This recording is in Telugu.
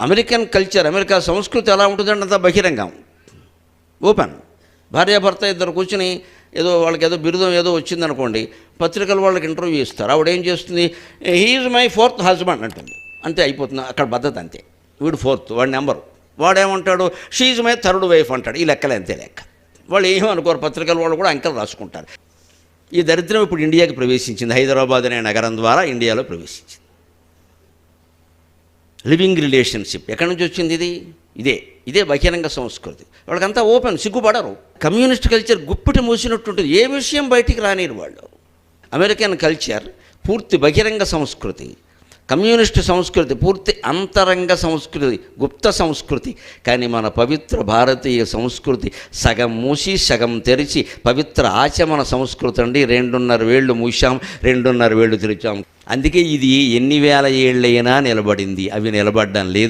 అమెరికన్ కల్చర్, అమెరికా సంస్కృతి ఎలా ఉంటుందంటే అంతా బహిరంగం, ఓపెన్. భార్యాభర్త ఇద్దరు కూర్చుని ఏదో వాళ్ళకి ఏదో బిరుదం ఏదో వచ్చిందనుకోండి, పత్రికలు వాళ్ళకి ఇంటర్వ్యూ ఇస్తారు. ఆవిడ ఏం చేస్తుంది, హీఈజ్ మై 4th హస్బెండ్ అంటుంది. అంతే, అయిపోతుంది అక్కడ పద్ధతి అంతే. వీడు 4th, వాడి నెంబరు. వాడేమంటాడు, షీఈజ్ మై 3rd వైఫ్ అంటాడు. ఈ లెక్కలే అంతే లెక్క. వాళ్ళు ఏమనుకోరు, పత్రికల వాళ్ళు కూడా అంకెలు రాసుకుంటారు. ఈ దరిద్రం ఇప్పుడు ఇండియాకి ప్రవేశించింది. హైదరాబాద్ అనే నగరం ద్వారా ఇండియాలో ప్రవేశించింది. లివింగ్ రిలేషన్షిప్ ఎక్కడి నుంచి వచ్చింది? ఇదే బహిరంగ సంస్కృతి. వాళ్ళకంతా ఓపెన్, సిగ్గుపడరు. కమ్యూనిస్ట్ కల్చర్ గుప్పిటి మూసినట్టుంటుంది, ఏ విషయం బయటికి రానిరు వాళ్ళు. అమెరికన్ కల్చర్ పూర్తి బహిరంగ సంస్కృతి, కమ్యూనిస్ట్ సంస్కృతి పూర్తి అంతరంగ సంస్కృతి, గుప్త సంస్కృతి. కానీ మన పవిత్ర భారతీయ సంస్కృతి సగం మూసి సగం తెరిచి పవిత్ర ఆచమన సంస్కృతి అండి. 2.5 వేళ్ళు మూసాం, 2.5 వేళ్ళు తెరిచాం. అందుకే ఇది ఎన్ని వేల ఏళ్ళైనా నిలబడింది, అవి నిలబడడం లేదు.